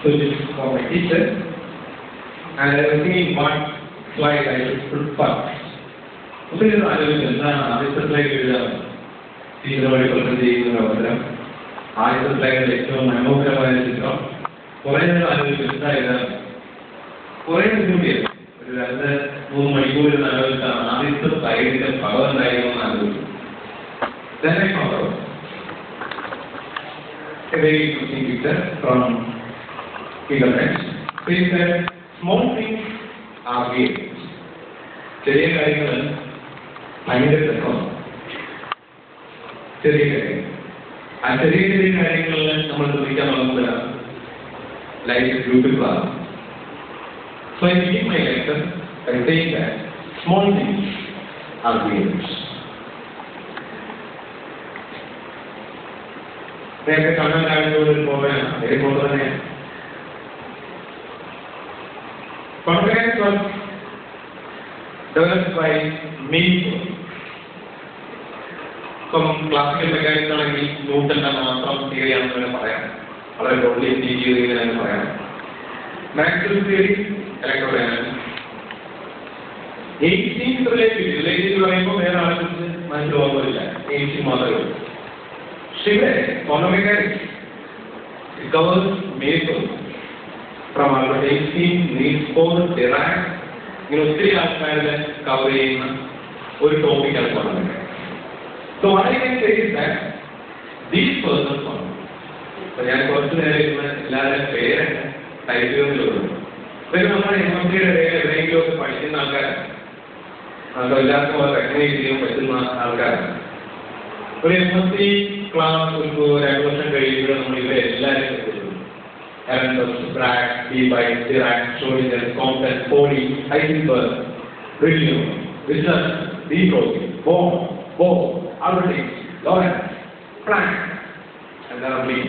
So this is for my teacher, and I was thinking what slide I should put first. So this is this slide teacher present ചെയ്യുന്ന അവസരം ആദ്യത്തെ സ്ലൈഡിൽ ഏറ്റവും മനോഹരമായ ചിത്രം കുറേ നേരം ആലോചിച്ചിട്ട് കുറേ ബുദ്ധിമുട്ടിയത് ഒരു 2-3 മണിക്കൂർ ആലോചിച്ചാണ് ആദ്യത്തെ സ്ലൈഡിന്റെ പവർ എന്തായിരുന്നു ആലോചിച്ചു. Then I found out a very interesting picture from internet. It said small things are great. ചെറിയ കാര്യങ്ങൾ ഭയങ്കര രസമാണ്. ചെറിയ കാര്യങ്ങൾ ആ ചെറിയ ചെറിയ കാര്യങ്ങളിൽ നമ്മൾ ശ്രദ്ധിക്കാൻ തുടങ്ങുമ്പോഴാണ് ലൈഫ് ബ്യൂട്ടിഫുൾ ആണ്. So I begin my lecture by saying that small things are great. നേരത്തെ കാണാൻ കാണിച്ചുള്ള ഒരു ഫോട്ടോയാണ്. അതേ ഫോട്ടോ തന്നെയാണ്. Confidence was developed by Mayfield. ഇപ്പം ക്ലാസിക്കൽ മെക്കാനിക്സ് ആണെങ്കിൽ ന്യൂട്ടന്റെ മാത്രം തിയറി ആണെന്ന് തന്നെ പറയാം. വളരെ ബോഡ്ലി തിയറി തന്നെ പറയാം. Maxwell theory electrodynamics. 18th relative പറയുമ്പോൾ വേറെ ആളെക്കുറിച്ച് മനസ്സിലാവുന്നില്ല. 18 മാത്രമേ ഉള്ളൂ. പക്ഷേ ഇവിടെ quantum mechanics it covers Mayfield from Albert Einstein, Niels Bohr, Dirac, ഇങ്ങനെ ഒത്തിരി ആൾക്കാരുടെ കവർ ചെയ്യുന്ന ഒരു ടോപ്പിക്കാണ് quantum mechanics. So what I can say is that these persons are. So ഞാൻ കുറച്ച് നേരം ഇരുന്ന് എല്ലാവരുടെ പേര് ടൈപ്പ് ചെയ്യുന്നതിലുള്ളൂ. ഇതൊക്കെ നമ്മുടെ MSCയുടെ എവിടെയെങ്കിലും ഒക്കെ പഠിക്കുന്ന ആൾക്കാരാണ്. എല്ലാവർക്കും അത് റെക്കഗ്നൈസ് ചെയ്യാൻ പറ്റുന്ന ആൾക്കാരാണ്. ഒരു MSc ക്ലാസ് ഒരു 2 വർഷം കഴിയുമ്പോൾ നമ്മൾ ഇവരെ എല്ലാവരും Bragg, Debye, Dirac, Schrödinger, Compton, Pauli, Heisenberg, Brillouin, Wissler, De Broglie, Bohr, Albert Einstein, Lorentz, Planck, and there are many.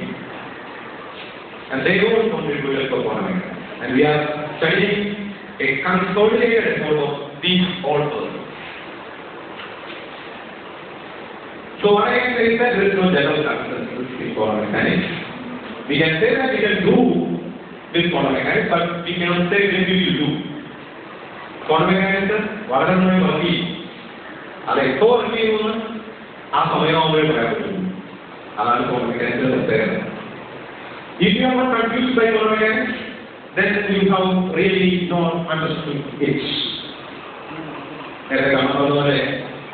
And they all contributed to quantum mechanics. And we are studying a consolidated report of these all persons. So what I can say is that there is no general consensus in quantum mechanics. We can say that we can do with quantum mechanics, but we cannot say when we will do. Quantum mechanics വളരെ നന്നായി work ചെയ്യും. അത് എപ്പോൾ work ചെയ്യുമെന്ന് ആ സമയമാകുമ്പോഴേ പറയാൻ പറ്റും. അതാണ് quantum mechanics പ്രത്യേകത. If you are not confused by quantum mechanics, then you have really not understood it. നേരത്തെ കാണുന്നതുപോലെ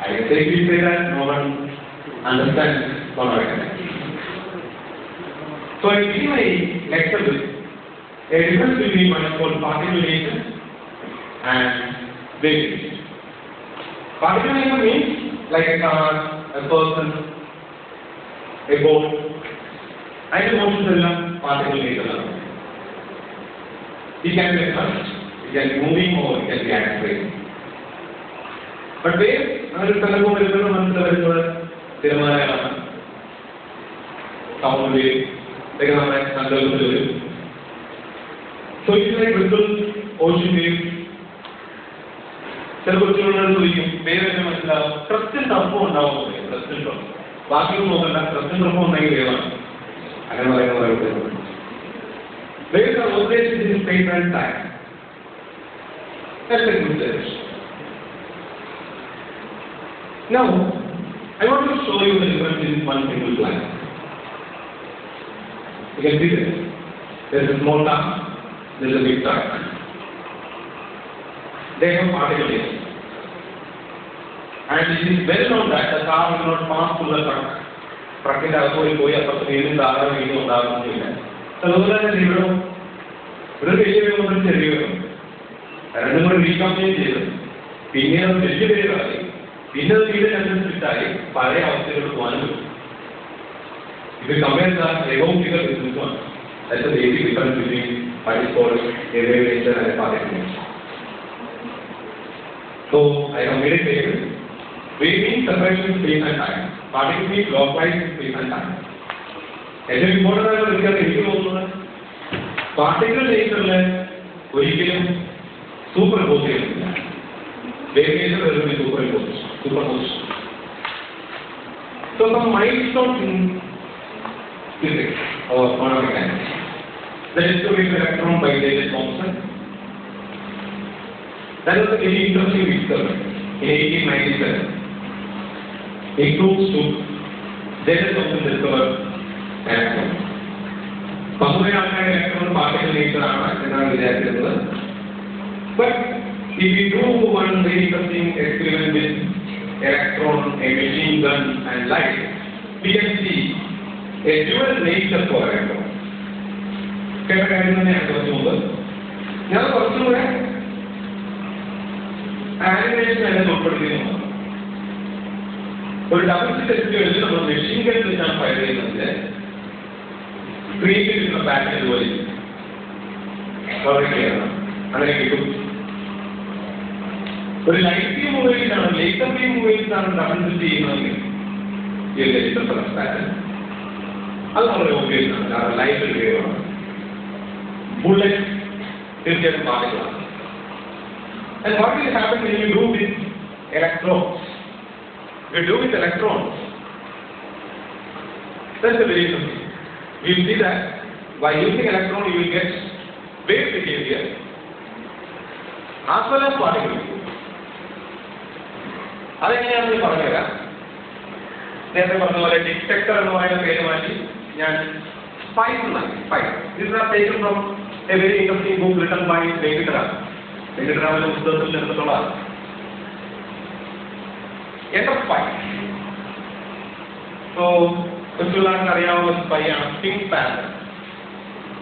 I safely say that no one understands quantum mechanics. So I begin my lecture with a difference between what is called particle nature and wave nature. Particle nature means like a car, a person, a boat. I do motions along particle nature. It can be fast, it can be moving or it can be accelerating. But wave, another telephone is sound wave. So it is like ripples, ocean waves. Trust and trust ഉണ്ടാവും. ബാക്കിയൊന്നും നോക്കണ്ട, trust and trust ഉണ്ടെങ്കിൽ വേവാണ്. അങ്ങനെ പറയുന്നത്. Waves are always in space and time. That's a good search. Now, I want to show you the difference in one single planet. You can see this. There is a small star, there is a big star. They have particle nature. And it is well known that the star will not pass through the truck. Truck in the other way, apart from the star, we know that. So, those are the zero. But the area of the zero. And the more we come in zero. Pinner of the zero. Pinner of the zero and the star. Pare outside of one. If you compare the Lagom figure with this one, that's the basic difference between what is called a wave nature and a particle nature. So I have made it clear. Wave means separation in space and time. Particle means clockwise in space and time. As a important I will discuss particle nature ഒരിക്കലും superpose ചെയ്യുന്നില്ല. Wave nature will be superpose. So some milestones in physics or quantum mechanics. The discovery of electron by David Thomson. That was a very interesting discovery in 1897. It proves to David Thomson discovered electron. Electron particle nature but if we do one very interesting experiment with electron, a machine gun and light, we can see a dual nature for electron. Animation and ഒരു double test എടുത്ത് നമ്മൾ machine gun വെച്ചാണ് fire ചെയ്യുന്നത് create ചെയ്യുന്ന pattern പോലെ വളരെ ക്ലിയറാണ് അങ്ങനെ കിട്ടും ഒരു ലൈറ്റ് ബീം ഉപയോഗിച്ചാണ് ലേസർ ബീം ഉപയോഗിച്ചാണ് ഡബിൾ ടെസ്റ്റ് ചെയ്യുന്നതെങ്കിൽ ഈ ലേസർ പാറ്റേൺ അത് വളരെ ഉപയോഗിച്ചാണ് കാരണം ലൈറ്റ് വേവാണ് ബുള്ളറ്റ് തീർച്ചയായിട്ടും പാടില്ല. And what will happen when you do with electrons? You do with electrons. That's the very interesting. You will see that by using electron you will get wave behavior as well as particle. അതെങ്ങനെയാണെന്ന് പറഞ്ഞുതരാം. നേരത്തെ പറഞ്ഞ പോലെ detector എന്ന് പറയുന്ന പേര് മാറ്റി ഞാൻ സ്പൈസ് എന്നാണ്. Spice. This is taken from a very interesting book written by David Ram. David Ram is പുസ്തകത്തിൽ നിന്നെടുത്തിട്ടുള്ളതാണ്. Spy. So, കുട്ടികൾക്ക് അറിയാവുന്ന spy ആണ് Pink Panther.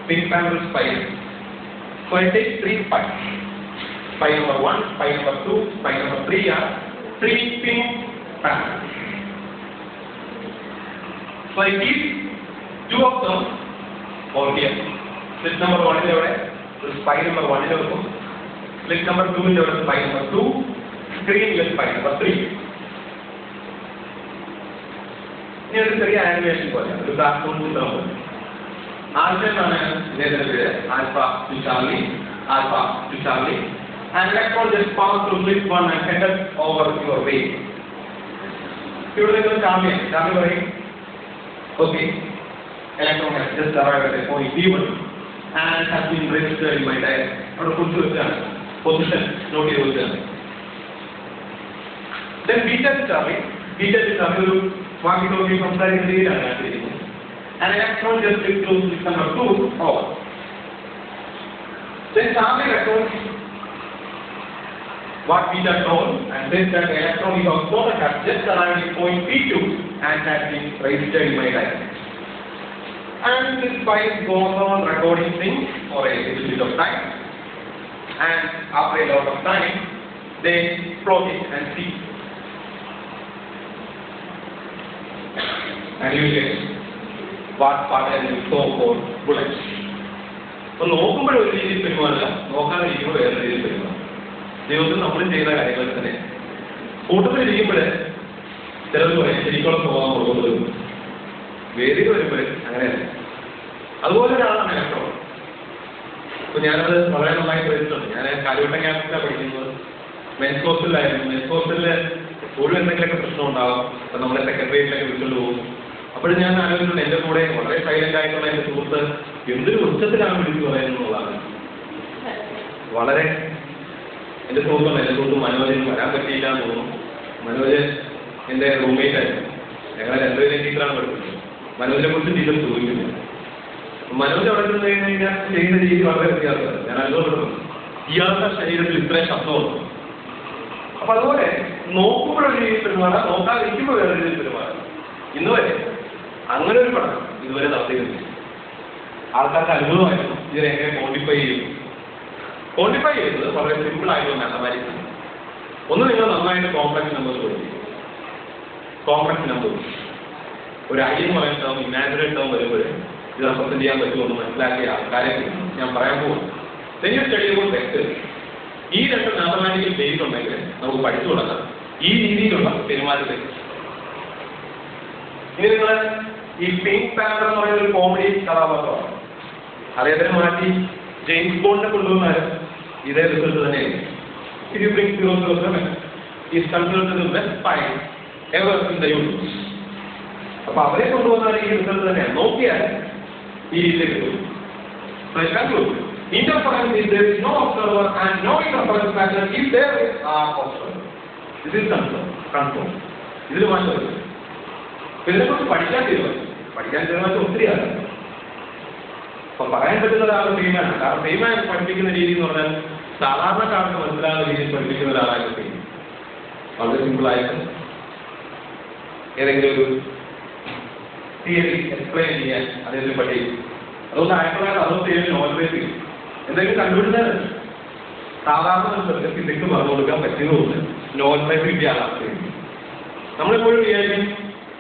Pink Panther spy. So I take 3 spies. Spy number 1, spy number 2, spy number 3 are 3 Pink Panthers. So I keep 2 of them over here. Slit number 1 is over spy number 1 is over. Slit number 2 is over spy number 2. Screen is spy number 3. This is a animation പോലെ ഒരു cartoon ചിത്രം പോലെ ആദ്യമാണ് ഇതിന്റെ പേര് alpha to Charlie and electron just pass through this one and headed over your way. ഇവിടെ നിങ്ങൾ Charlie പറയും okay electron has just arrived at a point P1 and has been registered in my diary. അവിടെ കുറിച്ച് വെച്ചാണ് position not ചെയ്ത് വെച്ചാണ്. Then beta to Charlie ഒരു walkie-talkie സംസാരിക്കുന്ന രീതിയിലാണ് കാണിച്ചിരിക്കുന്നത്. And electron just slips through slit number 2 over. Then Charlie records what beta told and says that the electron is also has just arrived at point P2 and has been registered in my diary. And this spice goes on recording things for a little bit of time. And after a lot of time, they plot it and see. And you get what pattern you saw for bullets. So നോക്കുമ്പോൾ ഒരു രീതിയിൽ പെരുമാറില്ല, നോക്കാതിരിക്കുമ്പോൾ വേറെ രീതിയിൽ പെരുമാറും. ജീവിതത്തിൽ നമ്മൾ ചെയ്യുന്ന കാര്യങ്ങൾ തന്നെ കൂട്ടത്തിലിരിക്കുമ്പോൾ ചിലർക്ക് പറയും ശരിക്കുള്ള സ്വഭാവം കൊടുക്കുന്നത് വേദിയിൽ വരുമ്പോൾ അങ്ങനെയല്ല. അതുപോലെ ഒരാളാണ് ഇലക്ട്രോൺ. ഇപ്പൊ ഞാനത് വളരെ നന്നായി പഠിച്ചിട്ടുണ്ട്. ഞാൻ കാര്യവട്ടം ക്യാമ്പസിലാണ് പഠിക്കുന്നത്. മെൻസ് ഹോസ്റ്റലിലായിരുന്നു. മെൻസ് ഹോസ്റ്റലിൽ എപ്പോഴും എന്തെങ്കിലുമൊക്കെ പ്രശ്നം ഉണ്ടാകും. അപ്പൊ നമ്മളെ സെക്രട്ടേറിയറ്റിലൊക്കെ വിളിച്ചുകൊണ്ട് പോകും. അപ്പോഴും ഞാൻ ആലോചിച്ചിട്ടുണ്ട് എൻ്റെ കൂടെ വളരെ സൈലന്റ് ആയിട്ടുള്ള എൻ്റെ സുഹൃത്ത് എന്തൊരു വൃക്ഷത്തിലാണ് വിളിച്ചു പറയുന്നതാണ്. വളരെ എൻ്റെ സുഹൃത്ത് മനോജിന് വരാൻ പറ്റിയില്ല എന്ന് തോന്നുന്നു. മനോജ് എൻ്റെ റൂംമേറ്റ് ആയിരുന്നു. ഞങ്ങളെ രണ്ടുപേരും ടീച്ചറാണ് പഠിപ്പിച്ചത്. മനോജിനെ കുറിച്ച് ടീച്ചർ ചോദിക്കുന്നു. മനോജ് അവിടെ നിന്ന് കഴിഞ്ഞാൽ ചെയ്യുന്ന രീതി വളരെ വ്യത്യാസമാണ്. ഞാൻ അനുഭവപ്പെടുന്നു. ഇയാളുടെ ശരീരത്തിൽ ഇത്രയും ശബ്ദമുണ്ട്. അപ്പൊ അതുപോലെ നോക്കുമ്പോഴൊരു രീതിയിൽ പെരുമാറാം, നോക്കാതിരിക്കുമ്പോൾ വേറെ രീതിയിൽ പെരുമാറാം. ഇന്ന് വരെ അങ്ങനെ ഒരു പഠനം ഇതുവരെ നടത്തിയിരുന്നില്ല. ആൾക്കാർക്ക് അനുഭവമായിരുന്നു ഇതിനെങ്ങനെ ക്വാണ്ടിഫൈ ചെയ്യുന്നു. ക്വാണ്ടിഫൈ ചെയ്യുന്നത് വളരെ സിമ്പിൾ ആയിട്ടുള്ള മാത്തമാറ്റിക്സ് ആണ്. ഒന്ന് നിങ്ങൾ നന്നായിട്ട് കോംപ്ലക്സ് നമ്പേഴ്സ് കൊടുക്കും. കോംപ്ലക്സ് നമ്പേഴ്സ് ഒരു ഐ എന്ന് പറയുന്ന ടേം ഇമാജിനറി ടേം വരുമ്പോൾ ഇത് റെപ്രസെന്റ് ചെയ്യാൻ പറ്റുമെന്ന് മനസ്സിലാക്കിയ ആൾക്കാരെ ഞാൻ പറയാൻ പോകും. തെനിയ സ്റ്റഡി അബൌട്ട് വെക്ടേഴ്സ്. ഈ രണ്ട് മാത്തമാറ്റിക്കൽ ബേസ് ഉണ്ടെങ്കിൽ നമുക്ക് പഠിച്ചു തുടങ്ങാം ഈ രീതിയിലുള്ള പെരുമാറ്റത്തെ. ഇനി നിങ്ങൾ ഈ പിങ്ക് പാന്തർ എന്ന് പറയുന്ന ഒരു കോമഡി കഥാപാത്രമാണ്. അദ്ദേഹത്തിന് മാറ്റി ജെയിംസ് ബോണ്ടിനെ കൊണ്ടുവന്നാലും ഇതേ റിസൾട്ട് തന്നെയാണ്. If you bring 007 is considered the best spy ever in the universe. അപ്പൊ അവരെ കൊണ്ടുവന്നാൽ ഈ റിസൾട്ട് തന്നെയാണ്. നോക്കിയാൽ ഈ രീതിയിൽ കിട്ടും. So I conclude. Interference is there is no observer and no interference pattern if there is observer. This is control. ഇതിൽ മാറ്റമില്ല. ഇതിനെക്കുറിച്ച് പഠിക്കാൻ തീരുമാനിച്ചു ഒത്തിരിയാണ്. അപ്പൊ പറയാൻ പറ്റുന്ന ഒരാൾ ഫെയിമാണ്. കാരണം ഫെയിമായി പഠിപ്പിക്കുന്ന രീതി എന്ന് പറഞ്ഞാൽ സാധാരണക്കാർക്ക് മനസ്സിലാകുന്ന രീതിയിൽ പഠിപ്പിക്കുന്ന ഒരാളായിട്ട് ഫെയിം. വളരെ സിമ്പിളായിട്ട് ഏതെങ്കിലും ഒരു തിയറി എക്സ്പ്ലെയിൻ ചെയ്യാൻ അദ്ദേഹത്തിന് പഠിക്കും. അതുകൊണ്ട് 1967 നോബൽ പ്രൈസ് കിട്ടി. എന്തെങ്കിലും കണ്ടുപിടിച്ചാൽ സാധാരണ ഒരു ഫിസിക്സ് പറഞ്ഞു കൊടുക്കാൻ പറ്റുന്നതുകൊണ്ട് നോബൽ പ്രൈസ് കിട്ടിയ ആളാണ്. നമ്മളെപ്പോഴും വിചാരിക്കും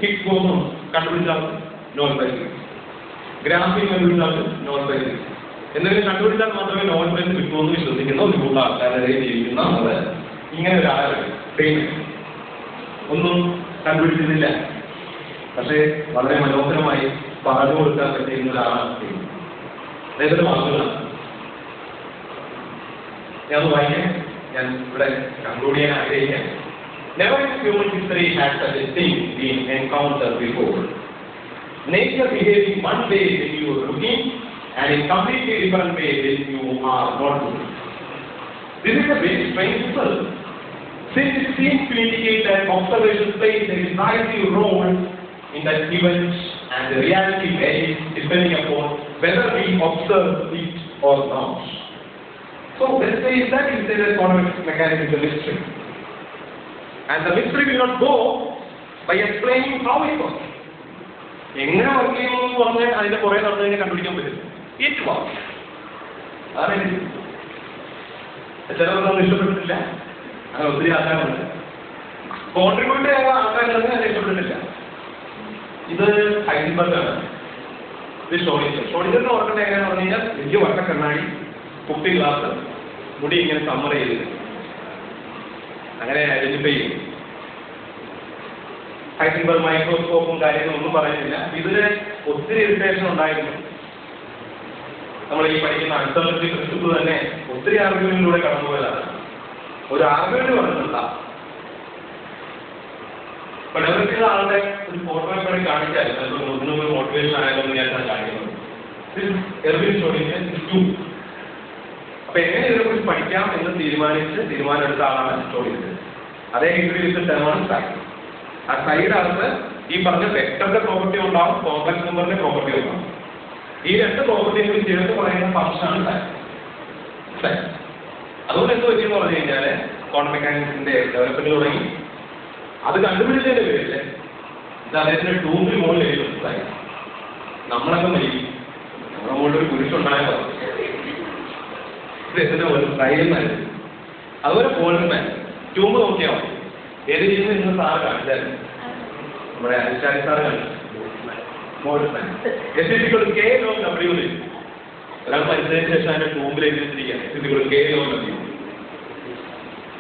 ഹിഗ്സ് ബോസോൺ കണ്ടുപിടിച്ചാൽ നോബൽ പ്രൈസ് കിട്ടും, ഗ്രാഫിക് കണ്ടുപിടിച്ചാൽ നോബൽ പ്രൈസ് കിട്ടും. എന്തെങ്കിലും കണ്ടുപിടിച്ചാൽ മാത്രമേ നോബൽ പ്രൈസ് കിട്ടുമെന്ന് വിശ്വസിക്കുന്ന ഒരുപാട് ആൾക്കാരെ ജീവിക്കുന്ന ആള് ഇങ്ങനെ ഒരാളാണ്. ഒന്നും കണ്ടുപിടിച്ചിട്ടില്ല, പക്ഷേ വളരെ മനോഹരമായി പറഞ്ഞു കൊടുക്കാൻ പറ്റുന്ന ഒരാളാണ്. അദ്ദേഹത്തിന്റെ വാക്കുകളാണ് ഞാൻ വായിക്കാൻ ഞാൻ ഇവിടെ കൺക്ലൂഡ് ചെയ്യാൻ ആഗ്രഹിക്കാം. Never in human history has such a thing been encountered before. Nature behaving one way when you are looking and in completely different way when you are not looking. This is a very strange result, since it seems to indicate that observation plays a decisive role in that event and the reality varies depending upon whether we observe it or not. So let's say that is the quantum mechanics is a mystery. And the mystery will not go by explaining how it works. എങ്ങനെ work ചെയ്യുന്നു പറഞ്ഞാൽ അതിന്റെ കുറെ നടന്നു കഴിഞ്ഞാൽ കണ്ടുപിടിക്കാൻ പറ്റും. It work. അതാണ് ചിലർക്കൊന്നും ഇഷ്ടപ്പെട്ടിട്ടില്ല. അങ്ങനെ ഒത്തിരി ആൾക്കാരുണ്ട്. കോൺട്രിബ്യൂട്ട് ചെയ്യാൻ ആൾക്കാരുണ്ടെങ്കിൽ അത് ഇഷ്ടപ്പെട്ടിട്ടില്ല. ഇത് ഹൈസൻബർഗാണ്. ഇത് ഷോഡിജറിന് ഓർക്കേണ്ട എങ്ങനെയാണെന്ന് പറഞ്ഞു കഴിഞ്ഞാൽ വലിയ വട്ട കണ്ണാടി, കുപ്പി ഗ്ലാസ്, മുടി ഇങ്ങനെ സമ്മർ ചെയ്ത് അങ്ങനെ ഐഡന്റിഫൈ ചെയ്യും. ഹൈസൻബർഗ് മൈക്രോസ്കോപ്പും കാര്യങ്ങളൊന്നും പറയുന്നില്ല. ഇതിന് ഒത്തിരി ഇറിറ്റേഷൻ ഉണ്ടായിരുന്നു. നമ്മൾ ഈ പഠിക്കുന്ന അൺസർട്ടനിറ്റി പ്രിൻസിപ്പിൾ തന്നെ ഒത്തിരി ആർഗ്യുമെന്റിലൂടെ കടന്നുപോയതാണ്. ഒരു ആർഗ്യുമെന്റ് പറഞ്ഞിട്ടില്ല. അപ്പൊ ഡെവലപ്പിക്കുന്ന ആളുടെ ഒരു ഫോട്ടോ കൂടെ കാണിച്ചാൽ ഒന്നിനും മോട്ടിവേഷൻ ആയാലും ഞാൻ കാണിക്കുന്നത്. അപ്പൊ എങ്ങനെ ഇതിനെക്കുറിച്ച് പഠിക്കാം എന്ന് തീരുമാനമെടുത്ത ആളാണ് സ്റ്റോഡിയസ്. അതേ ഇൻട്രൊഡ്യൂസ് ടേമാണ് സൈഡ്. ആ സൈഡ് അകത്ത് ഈ പറഞ്ഞ വെക്ടറിന്റെ പ്രോപ്പർട്ടി ഉണ്ടാവും, കോംപ്ലക്സ് നമ്പറിന്റെ പ്രോപ്പർട്ടി ഉണ്ടാവും. ഈ രണ്ട് പ്രോപ്പർട്ടിയും കൂടി ചേർത്ത് പറയുന്ന ഫംഗ്ഷനാണ് സൈഡ്. അതുകൊണ്ട് എന്ത് പറ്റിയെന്ന് പറഞ്ഞു കഴിഞ്ഞാല് ക്വാണ്ടം മെക്കാനിക്സിന്റെ ഡെവലപ്മെന്റ് തുടങ്ങി. അത് കണ്ടുപിടിച്ചതിന്റെ പേരില് ഇത് അദ്ദേഹത്തിന്റെ ടൂമ്പിൽ മുകളിൽ എഴുതി. നമ്മളൊക്കെ മരിക്കും, നമ്മുടെ മുകളിൽ ഒരു കുരിശുണ്ടായാൽ ഇതിന്റെ ഒരു സൈലെന്നായിരുന്നു. അതുപോലെ ബോൾട്ട്മാൻ ട്യൂബ് നോക്കിയാൽ മതി. ഏത് രീതിയിൽ നിങ്ങൾ സാറ് കാണിച്ചായിരുന്നു, നമ്മുടെ അരിശാരി സാറ് കാണിച്ചു. ബോൾട്ട്മാൻ SW ഒരാൾ മരിച്ചതിന് ശേഷം അതിന്റെ ട്യൂബിൽ എഴുതിയിരിക്കുകയാണ് SW.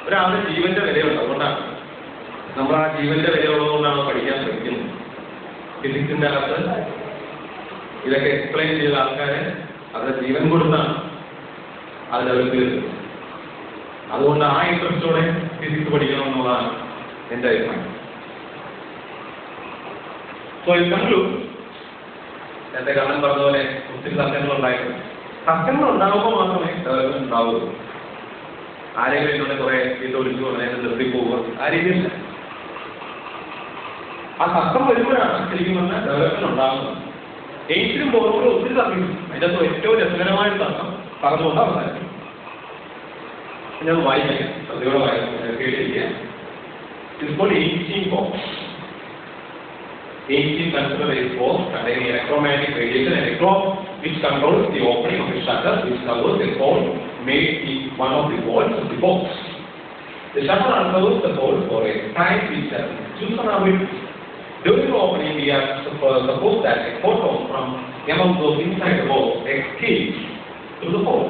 ഒരാളുടെ ജീവന്റെ വിലയുണ്ട്. അതുകൊണ്ടാണ് നമ്മൾ ആ ജീവന്റെ വിലയുള്ളതുകൊണ്ടാണ് പഠിക്കാൻ ശ്രമിക്കുന്നത്. ഫിസിക്സിന്റെ അകത്ത് ഇതൊക്കെ എക്സ്പ്ലെയിൻ ചെയ്ത ആൾക്കാരെ അവരുടെ ജീവൻ കൊടുത്താണ് അത് ഡെവലപ്പ് ചെയ്തത്. അതുകൊണ്ട് ആ ഇൻട്രസ്റ്റോടെ ഫിസിക്സ് പഠിക്കണം എന്നുള്ളതാണ് എൻ്റെ അഭിപ്രായം. സോ ഇൻ കൺക്ലൂഡ്, നേരത്തെ കണ്ണൻ പറഞ്ഞ പോലെ ഒത്തിരി സത്യങ്ങൾ ഉണ്ടായിരുന്നു. സത്യങ്ങൾ ഉണ്ടാകുമ്പോൾ മാത്രമേ ഡെവലപ്മെന്റ് ഉണ്ടാവുള്ളൂ. ആരെങ്കിലും എന്നോട് കുറെ ഒഴിച്ചു പറഞ്ഞാൽ നിർത്തിപ്പോവുക ആ രീതിയില്ല. ആ സത്യം വരുമ്പോഴാണ് ശരിക്കും പറഞ്ഞാൽ ഡെവലപ്മെന്റ് ഉണ്ടാകുന്നത്. എയ്റ്റിലും പോകുമ്പോൾ ഒത്തിരി തർക്കം. അതിൻ്റെ അകത്ത് ഏറ്റവും രസകരമായ തർക്കം പറഞ്ഞുകൊണ്ട് അവസാനിക്കും. ഞാൻ വായിക്കാം, ശ്രദ്ധയോടെ കേട്ടിരിക്കുക. ഇപ്പോൾ 18 box. 18 consider a box containing electromagnetic radiation electron which controls the opening of the shutter which covers the hole made in one of the walls of the box. The shutter uncovers the hole for a time which has chosen a bit. During the opening, we have supposed that a photon from among those inside the box escapes through the hole.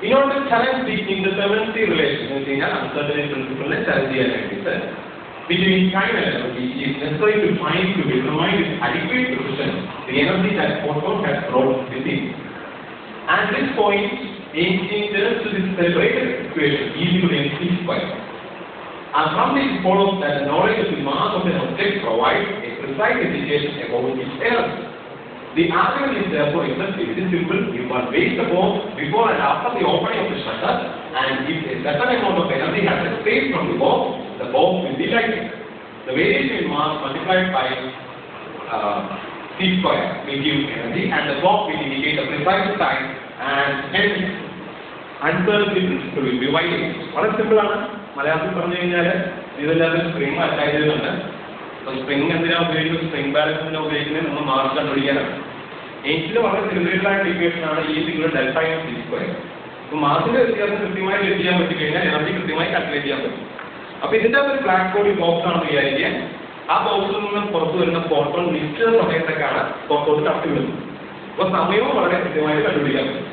In order to challenge the indeterminacy relation, uncertainty principle between time and energy, it is necessary to determine with adequate precision the energy that photon has brought with it. At this point, Einstein turns to this celebrated equation easy to mc square. And from this follows that the knowledge of the mass of an object provides a precise indication about its energy. The argument is therefore exactly it is simple. You must weigh the bomb before and after the opening of the shutter, and if a certain amount of energy has escaped from the bomb will be lighted. The variation in mass multiplied by c square will give energy, and the clock will indicate the precise time, and hence answer the principle will be violated. വളരെ simple ആണ്. മലയാളത്തിൽ പറഞ്ഞു കഴിഞ്ഞാൽ ഇതെല്ലാവരും spring attach ചെയ്തിട്ടുണ്ട്. അപ്പോൾ spring എന്തിനാണ് ഉപയോഗിക്കുന്നത്? സ്പ്രിംഗ് ബാലൻസിനെ ഉപയോഗിക്കുന്നത് നമ്മൾ മാസ് കണ്ടുപിടിക്കാനാണ്. എയ്റ്റിൽ വളരെ സിമ്പിളായിട്ട് ഇക്വേഷൻ ആണ് ഈ signal delta in C square. അപ്പോൾ മാസിന്റെ വ്യത്യാസം കൃത്യമായി ഗെറ്റ് ചെയ്യാൻ പറ്റി കഴിഞ്ഞാൽ എനർജി കൃത്യമായി കാൽക്കുലേറ്റ് ചെയ്യാൻ പറ്റും. അപ്പോൾ ഇതിന്റെ ഒരു ബ്ലാക്ക് ബോഡി ബോക്സ് ആണെന്ന് വിചാരിക്കുക. ആ ബോക്സിൽ നിന്ന് പുറത്തു വരുന്ന ഫോട്ടോൺ നിശ്ചിത സമയത്തൊക്കെയാണ് പുറത്തോട്ട് കടത്തി വിടുന്നത്. അപ്പോൾ സമയവും വളരെ കൃത്യമായിട്ട് കണ്ടുപിടിക്കാൻ പറ്റും.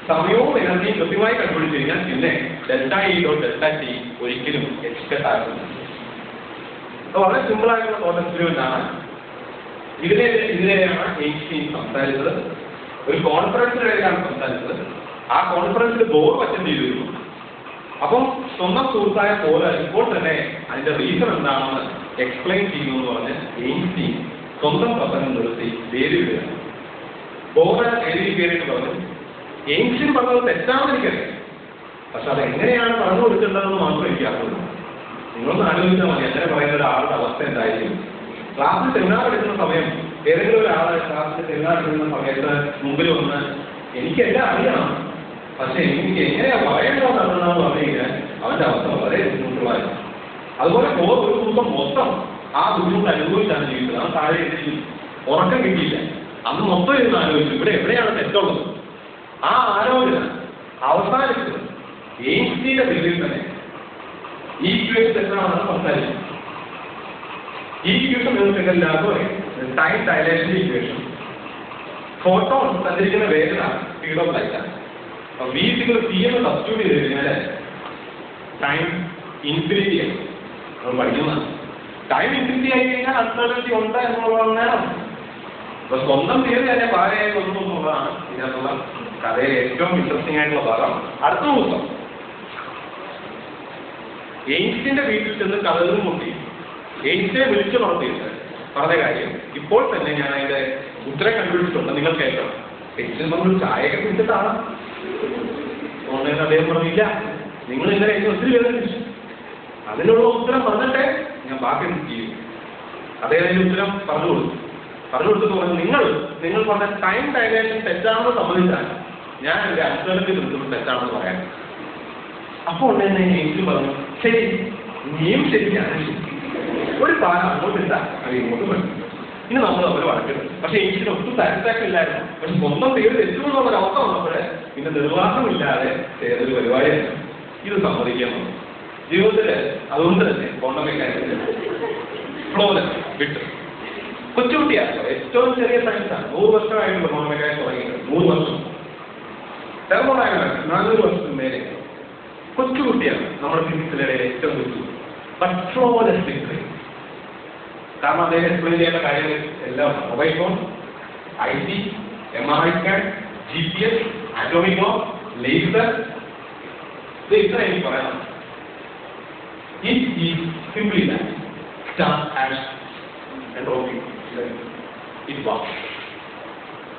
സമയവും എനർജിയും കൃത്യമായി കണ്ടുപിടിച്ച് കഴിഞ്ഞാൽ പിന്നെ delta E dot delta T ഒരിക്കലും എക്സ്പെക്ട് ആകുന്നില്ല. വളരെ സിമ്പിൾ ആയിട്ടുള്ള തോട്ട് എക്സ്പെരിമെന്റ് ആണ്. ഇതിനെയാണ് ഐൻസ്റ്റീൻ സംസാരിച്ചത്. ഒരു കോൺഫറൻസിനിടയിലാണ് സംസാരിച്ചത്. ആ കോൺഫറൻസിൽ ബോർ അറ്റൻഡ് ചെയ്തിരുന്നു. അപ്പം സ്വന്തം സുഹൃത്തായ പോലെ ഇപ്പോൾ തന്നെ അതിന്റെ റീസൺ എന്താണെന്ന് എക്സ്പ്ലെയിൻ ചെയ്യുന്നു എന്ന് പറഞ്ഞ് ഐൻസ്റ്റീൻ സ്വന്തം പ്രസംഗം നിർത്തി പേര് വിടുകയാണ്. ബോർ എഴുതി കയറിയിട്ട് പറഞ്ഞു, ഐൻസ്റ്റീൻ പറഞ്ഞത് തെറ്റാണെന്ന് എനിക്കറിയാം, പക്ഷെ അത് എങ്ങനെയാണ് പറഞ്ഞു കൊടുക്കേണ്ടതെന്ന് മാത്രം എനിക്ക് അറിയുള്ളൂ. നിങ്ങളൊന്ന് ആലോചിച്ചാൽ മതി അങ്ങനെ പറയുന്ന ഒരാളുടെ അവസ്ഥ എന്തായിരിക്കും. ക്ലാസ്സിൽ സെമിനാർ എടുക്കുന്ന സമയം ഏതെങ്കിലും ഒരാളെ ക്ലാസ്സിൽ സെമിനാർ എടുക്കുന്ന സമയത്ത് മുമ്പിൽ വന്ന് എനിക്കെല്ലാം അറിയണം, പക്ഷെ എനിക്ക് എങ്ങനെയാ പറയേണ്ടതെന്ന് അറിയണമെന്ന് പറഞ്ഞു കഴിഞ്ഞാൽ അവന്റെ അവസ്ഥ വളരെ ബുദ്ധിമുട്ടുള്ളതായിരുന്നു. അതുപോലെ ഒരു ദിവസം മൊത്തം ആ ബുദ്ധിമുട്ട് അനുഭവിച്ചാണ് ജീവിച്ചത്. അവൻ താഴെ എത്തിച്ചു, ഉറക്കം കിട്ടിയില്ല. അന്ന് മൊത്തം ഇരുന്ന് ആലോചിച്ചു ഇവിടെ എവിടെയാണ് തെറ്റുള്ളത്. ആ ആലോചന അവസാനിച്ചത് ഐൻസ്റ്റീന്റെ പേരിൽ തന്നെ ഈ ഇക്വേഷൻ തെറ്റാണെന്ന് സംസാരിച്ചു. ഈ ഇക്വേഷൻ നിങ്ങൾക്ക് എല്ലാവർക്കും അറിയാം, ടൈം ഡയലേഷൻ ഇക്വേഷൻ. ഫോട്ടോൺ സഞ്ചരിക്കുന്ന വേഗത സ്പീഡ് ഓഫ് ലൈറ്റ് ആണ്. വി സിഗ്നൽ സി എന്ന് സബ്സ്റ്റിറ്റ്യൂട്ട് ചെയ്ത് കഴിഞ്ഞാൽ ടൈം ഇൻഫിനിറ്റി ആണ് നമ്മൾ പഠിക്കുന്നതാണ്. ടൈം ഇൻഫിനിറ്റി ആയി കഴിഞ്ഞാൽ അൺസർട്ടനിറ്റി ഉണ്ട് എന്നുള്ളതാണ്. അപ്പൊ സ്വന്തം തീയതി തന്നെ ഭാര്യയായി വന്നു എന്നുള്ളതാണ് ഇതിനകത്തുള്ള കഥയിലെ ഏറ്റവും ഇൻട്രസ്റ്റിംഗ് ആയിട്ടുള്ള ഭാഗം. അടുത്ത ദിവസം ഐൻസ്റ്റീന്റെ വീട്ടിൽ ചെന്ന് കഥകളും മുട്ടി ഐൻസ്റ്റീനെ വിളിച്ചു പറഞ്ഞ കാര്യം ഇപ്പോൾ തന്നെ ഞാൻ അതിന്റെ ഉത്തരം കണ്ടുപിടിച്ചിട്ടുണ്ട്, നിങ്ങൾ കേൾക്കണം. ഐൻസ്റ്റീൻ പറഞ്ഞു ചായയൊക്കെ കുടിച്ചിട്ടാണ്. അതുകൊണ്ട് അദ്ദേഹം പറഞ്ഞില്ല, നിങ്ങൾ ഇന്നലെ എനിക്ക് ഒത്തിരി വേദനിച്ചു, അതിനുള്ള ഉത്തരം പറഞ്ഞിട്ടേ ഞാൻ ബാക്കി ചെയ്യും. അദ്ദേഹം അതിന്റെ ഉത്തരം പറഞ്ഞു കൊടുത്തു പറഞ്ഞു നിങ്ങൾ പറഞ്ഞ ടൈം ഡയലേഷൻ തെറ്റാണെന്ന് സമ്മതിച്ചാൽ ഞാൻ എന്റെ അക്ഷരത്തിൽ നിന്നും തെറ്റാണെന്ന് പറയാൻ. അപ്പോൾ തന്നെ എനിക്ക് പറഞ്ഞു ശരി, നീയും ശരിയാണ്, ഒരു പാലം അങ്ങോട്ടില്ല അത് ഇങ്ങോട്ട് വേണം. ഇനി നമ്മൾ അവർ വഴക്കിടും. പക്ഷെ എനിക്ക് ഒട്ടും സാറ്റിസ്ഫാക്ഷൻ ഇല്ലായിരുന്നു. പക്ഷെ സ്വന്തം പേര് തെറ്റുമെന്നുള്ള അവസ്ഥ വന്നപ്പോഴേ പിന്നെ നിർവാഹമില്ലാതെ ചെയ്തൊരു പരിപാടിയാണ്. ഇത് സമ്മതിക്കാൻ വന്നു ജീവിതത്തില്. അതുകൊണ്ട് തന്നെ ക്വാണ്ടം മെക്കാനിക്സ് ഫ്ലോലെസ് വിട്ടു. കൊച്ചുകുട്ടിയാണ്, ഏറ്റവും ചെറിയ സയൻസാണ്. 100 വർഷമായിട്ടുള്ള ക്വാണ്ടം മെക്കാനിക്സ് തുടങ്ങിയത്. 100 വർഷം. തെർമോഡൈനാമിക്സ് 400 വർഷത്തിന് മേലെ. കൊച്ചുകുട്ടിയാണ് നമ്മുടെ ഫിസിക്സിലെ ഏറ്റവും കൊച്ചു. പക്ഷോലസ് കാരണം അദ്ദേഹം എക്സ്പ്ലെയിൻ ചെയ്യേണ്ട കാര്യങ്ങൾ എല്ലാം mobile phone, IT, MRI scan, GPS, atomic bomb, laser, ഇത് ഇത്ര എനിക്ക് പറയണം. It is simply that star ash and rocket. It works.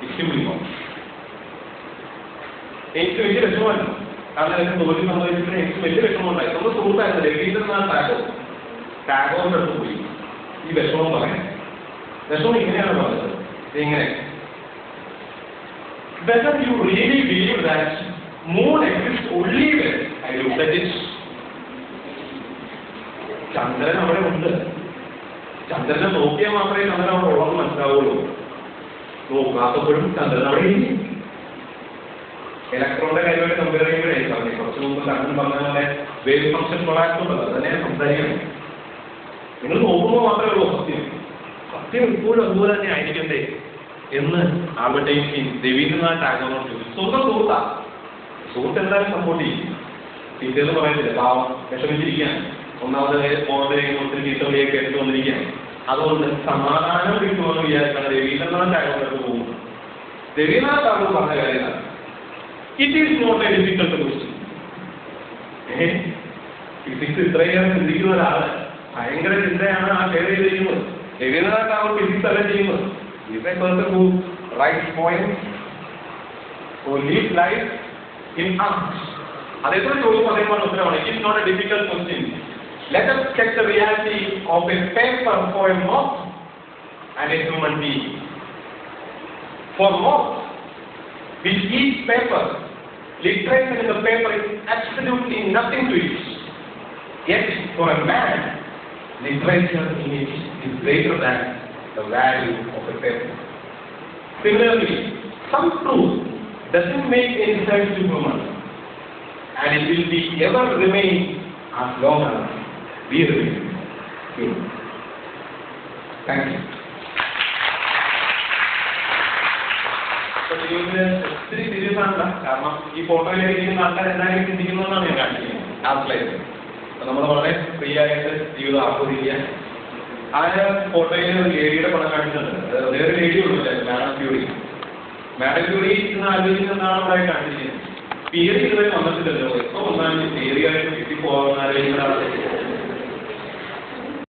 It simply works. എനിക്ക് വലിയ വിഷമമല്ല, കാരണം എനിക്ക് തോൽവി സംഭവിച്ചിട്ട് എനിക്ക് വലിയ വിഷമമുണ്ടായി. നമ്മുടെ സുഹൃത്തായിരുന്നു രവീന്ദ്രനാഥ് ടാഗോറിന്റെ അടുത്ത് പോയി ഈ വിഷമം പറയാൻ. വിഷമം ഇങ്ങനെയാണ് പറഞ്ഞത്, ഇങ്ങനെ whether you really believe that moon exists only when I look at it. ചന്ദ്രൻ അവിടെ ഉണ്ട്. ചന്ദ്രനെ നോക്കിയാൽ മാത്രമേ ചന്ദ്രൻ അവിടെ ഉള്ളതെന്ന് മനസ്സിലാവുള്ളൂ. നോക്കാത്തപ്പോഴും ചന്ദ്രൻ അവിടെ ഇല്ല. ഇലക്ട്രോണിന്റെ കാര്യമായിട്ട് കമ്പയർ ചെയ്യുമ്പോഴേ പറഞ്ഞു കുറച്ച് മുമ്പ് കണ്ണൻ പറഞ്ഞ പോലെ വേവ് ഫംഗ്ഷൻ കൊളാപ്സ് ഉണ്ടല്ലോ, അത് തന്നെയാണ് സംസാരിക്കണം. നിങ്ങൾ നോക്കുമ്പോൾ മാത്രമേ ഉള്ളൂ സത്യം. സത്യം ഇപ്പോഴും അതുപോലെ തന്നെ ആയിരിക്കണ്ടേ എന്ന് ആൽബർട്ട് ഐൻസ്റ്റീൻ രവീന്ദ്രനാഥ് ടാഗോറിനോട് ചോദിച്ചു. സ്വന്തം സുഹൃത്ത് എന്തായാലും സപ്പോർട്ട് ചെയ്യും. ടീച്ചേഴ്സ് പറയുന്നില്ല, പാവം വിഷമിച്ചിരിക്കുകയാണ്, ഒന്നാമത് ഒത്തിരി ടീച്ചറിലേക്ക് എടുത്തു വന്നിരിക്കുകയാണ്. അതുകൊണ്ട് സമാധാനം കിട്ടുമെന്ന് വിചാരിച്ചാണ് രവീന്ദ്രനാഥ് ടാഗോറിനോട് പോകുന്നത്. രവീന്ദ്രനാഥ് ടാഗോർ പറഞ്ഞ കാര്യമാണ്, it is not a difficult question. Physics ഇത്രയേറെ ചിന്തിക്കുന്ന ഒരാള് ഭയങ്കര ചിന്തയാണ് ആ ഷെയർ ചെയ്തിരിക്കുന്നത്. രവീന്ദ്രനാഥ് ടാഗോർ ഫിസിക്സ് അല്ല ചെയ്യുന്നത്. ഇതേ person writes poems, who live life in art. It is not a difficult question. Let us check the reality of a paper for a moth and a human being. For moth, which eats paper, literature in the paper is absolutely nothing to it. Yet, for a man, literature in it is greater than the value of a paper. Similarly, some truth doesn't make any sense to humans, and it will be ever remain as long as we remain human. Thank you. ഒത്തിരി serious ആണല്ല, കാരണം ഈ ഫോട്ടോയിലിരിക്കുന്ന ആൾക്കാർ എന്തായാലും ചിന്തിക്കുന്നതെന്നാണ് ഞാൻ കാണിക്കുന്നത്. ലാസ്റ്റിലായിട്ട് നമ്മൾ വളരെ ഫ്രീ ആയിട്ട് ജീവിതം ആസ്വദിക്കുക. ആ ഫോട്ടോയിൽ ഒരു ലേഡിയുടെ പടം കാണിച്ചിട്ടുണ്ട്. വേറെ ലേഡി ഒന്നുമില്ല, മാഡം ക്യൂറി. മാഡം ക്യൂറി ഇന്ന് ആലോചിക്കുന്നതാണ് അവിടെ കാണിച്ചിരിക്കുന്നത്. തിയറി ഇതുവരെ വന്നിട്ടില്ലല്ലോ. എപ്പോൾ വന്നാലും തിയറിയായിട്ട് കിട്ടിപ്പോകാൻ ആലോചിക്കുന്ന ആളുകൾ